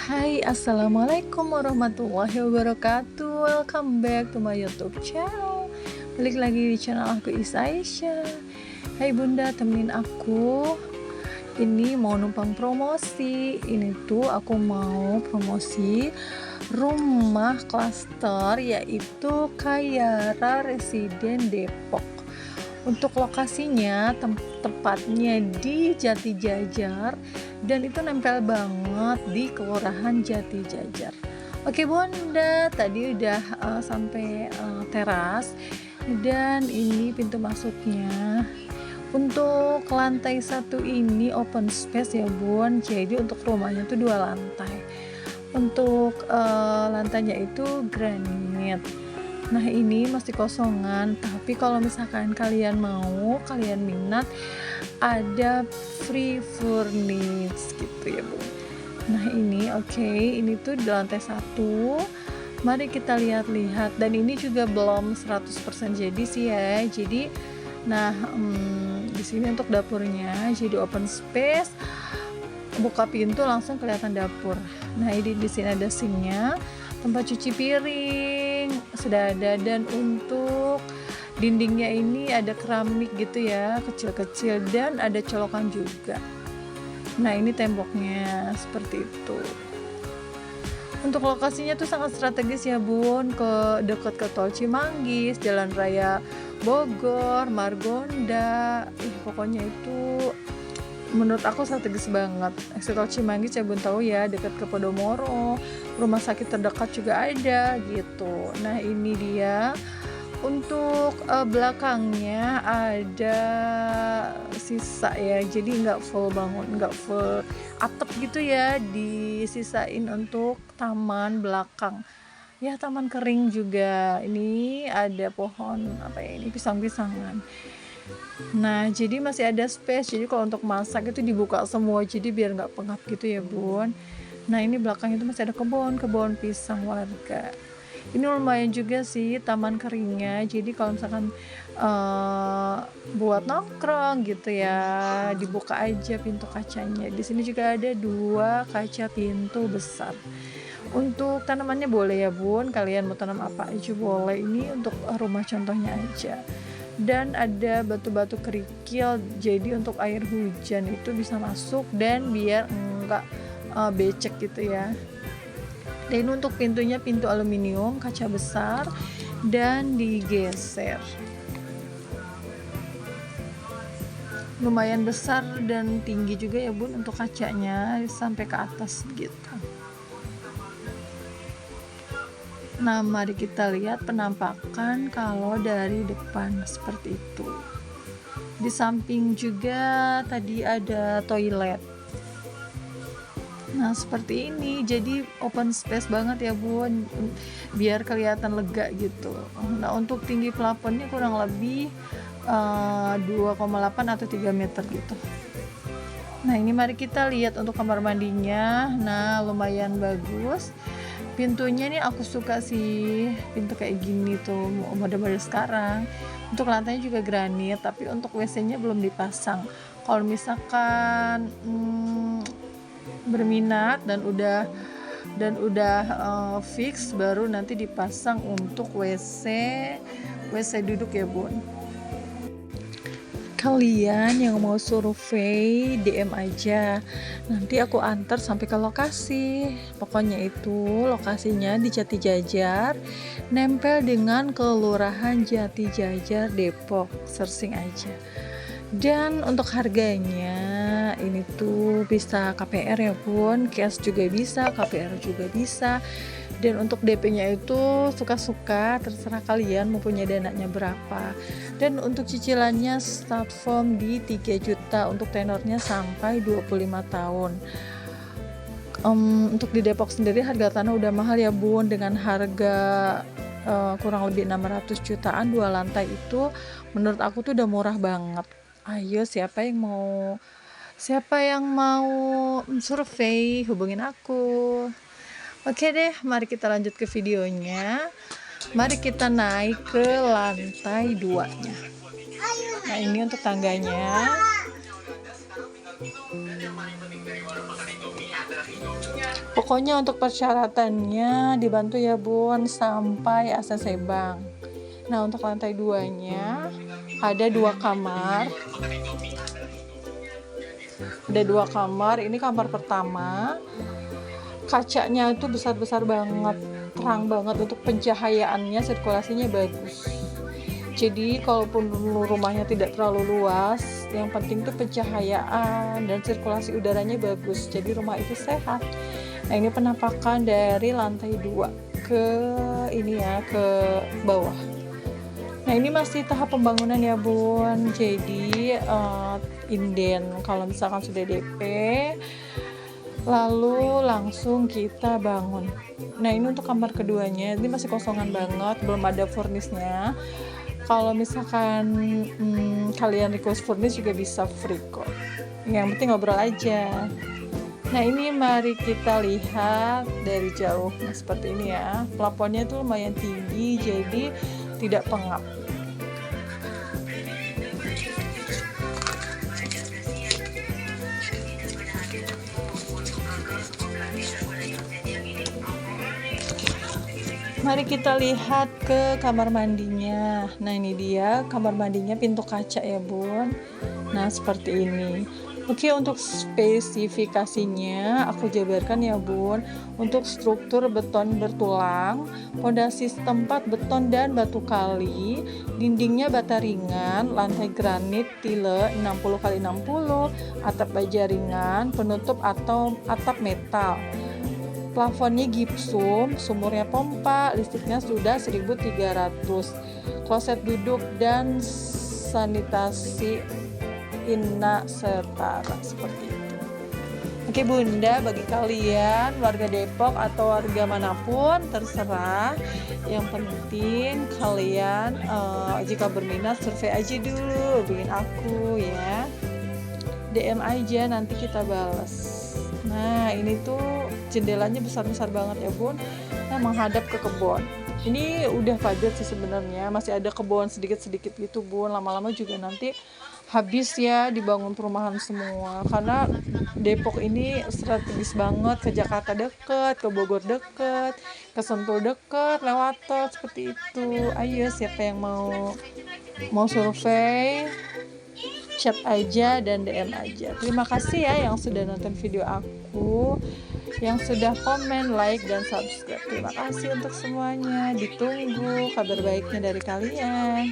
Hai, assalamualaikum warahmatullahi wabarakatuh. Welcome back to my YouTube channel. Balik lagi di channel aku, Is Aisyah. Hai bunda, temenin aku. Ini mau numpang promosi. Ini tuh aku mau promosi rumah klaster, yaitu Kayara Residen Depok. Untuk lokasinya tepatnya di Jati Jajar, dan itu nempel banget di Kelurahan Jati Jajar. Oke bunda, tadi udah sampai teras, dan ini pintu masuknya. Untuk lantai 1 ini open space ya bun, jadi untuk rumahnya tuh 2 lantai. Untuk lantainya itu granit. Nah ini masih kosongan, tapi kalau misalkan kalian minat, ada free furnish gitu ya bu. Nah ini oke, ini tuh di lantai 1. Mari kita lihat-lihat, dan ini juga belum 100% jadi sih ya. Jadi nah di sini untuk dapurnya jadi open space, buka pintu langsung kelihatan dapur. Nah ini di sini ada sinknya, tempat cuci piring sudah ada, dan untuk dindingnya ini ada keramik gitu ya, kecil-kecil, dan ada colokan juga. Nah ini temboknya seperti itu. Untuk lokasinya tuh sangat strategis ya bun, dekat ke Tol Cimanggis, Jalan Raya Bogor, Margonda. Pokoknya itu menurut aku strategis banget. Exit Tol Cimanggis ya bun tahu ya, dekat ke Podomoro, rumah sakit terdekat juga ada gitu. Nah ini dia. Untuk belakangnya ada sisa ya, jadi nggak full bangun, nggak full atap gitu ya, disisain untuk taman belakang ya, taman kering juga. Ini ada pohon apa ya, ini pisang-pisangan. Nah jadi masih ada space, jadi kalau untuk masak itu dibuka semua, jadi biar nggak pengap gitu ya bun. Nah ini belakang itu masih ada kebun pisang warga. Ini lumayan juga sih taman keringnya, jadi kalau misalkan buat nongkrong gitu ya, dibuka aja pintu kacanya. Di sini juga ada 2 kaca pintu besar. Untuk tanamannya boleh ya bun, kalian mau tanam apa aja boleh, ini untuk rumah contohnya aja. Dan ada batu-batu kerikil, jadi untuk air hujan itu bisa masuk dan biar enggak becek gitu ya. Dan untuk pintunya pintu aluminium, kaca besar, dan digeser. Lumayan besar dan tinggi juga ya bun untuk kacanya, sampai ke atas gitu. Nah mari kita lihat penampakan kalau dari depan seperti itu. Di samping juga tadi ada toilet. Nah seperti ini, jadi open space banget ya bun, biar kelihatan lega gitu. Nah untuk tinggi plafonnya kurang lebih 2,8 atau 3 meter gitu. Nah ini mari kita lihat untuk kamar mandinya. Nah lumayan bagus, pintunya nih aku suka sih, pintu kayak gini tuh model-model sekarang. Untuk lantainya juga granit, tapi untuk WC nya belum dipasang. Kalau misalkan berminat dan udah fix, baru nanti dipasang untuk WC duduk ya bun. Kalian yang mau survei DM aja, nanti aku antar sampai ke lokasi. Pokoknya itu lokasinya di Jati Jajar, nempel dengan Kelurahan Jati Jajar Depok, searching aja. Dan untuk harganya ini tuh bisa KPR ya bun, cash juga bisa, KPR juga bisa. Dan untuk DP-nya itu suka-suka, terserah kalian mau punya dananya berapa. Dan untuk cicilannya start from di 3 juta untuk tenornya sampai 25 tahun. Untuk di Depok sendiri harga tanah udah mahal ya bun, dengan harga kurang lebih 600 jutaan 2 lantai itu menurut aku tuh udah murah banget. Ayo siapa yang mau survei, hubungin aku. Oke deh, mari kita lanjut ke videonya. Mari kita naik ke lantai 2-nya. Nah ini untuk tangganya. Pokoknya untuk persyaratannya dibantu ya bun sampai ACC bank. Nah untuk lantai 2-nya ada 2 kamar. Ada 2 kamar. Ini kamar pertama. Kacanya itu besar-besar banget, terang banget, untuk pencahayaannya, sirkulasinya bagus. Jadi kalaupun rumahnya tidak terlalu luas, yang penting tuh pencahayaan dan sirkulasi udaranya bagus. Jadi rumah itu sehat. Nah ini penampakan dari lantai 2 ke ini ya, ke bawah. Nah ini masih tahap pembangunan ya bun. Jadi inden kalau misalkan sudah DP, lalu langsung kita bangun. Nah ini untuk kamar keduanya, ini masih kosongan banget, belum ada furnisnya. Kalau misalkan kalian request furnish juga bisa free kok, yang penting ngobrol aja. Nah ini mari kita lihat dari jauh. Nah seperti ini ya, plafonnya tuh lumayan tinggi jadi tidak pengap. Mari kita lihat ke kamar mandinya. Nah ini dia kamar mandinya, pintu kaca ya bun. Nah seperti ini. Oke, untuk spesifikasinya aku jabarkan ya bun. Untuk struktur beton bertulang, fondasi setempat beton dan batu kali, dindingnya bata ringan, lantai granit tile 60x60, atap baja ringan, penutup atau atap metal. Plafonnya gipsum, sumurnya pompa, listriknya sudah 1300, kloset duduk dan sanitasi inna setara, seperti itu. Oke bunda, bagi kalian warga Depok atau warga manapun terserah, yang penting kalian jika berminat survei aja dulu, hubungin aku ya, DM aja nanti kita balas. Nah ini tuh jendelanya besar-besar banget ya bun. Nah menghadap ke kebun. Ini udah padat sih sebenarnya, masih ada kebun sedikit-sedikit gitu bun. Lama-lama juga nanti habis ya dibangun perumahan semua, karena Depok ini strategis banget, ke Jakarta deket, ke Bogor deket, ke Sentul deket, lewat tol, seperti itu. Ayo siapa yang mau survei, chat aja dan DM aja. Terima kasih ya yang sudah nonton video aku, yang sudah komen, like, dan subscribe. Terima kasih untuk semuanya. Ditunggu kabar baiknya dari kalian.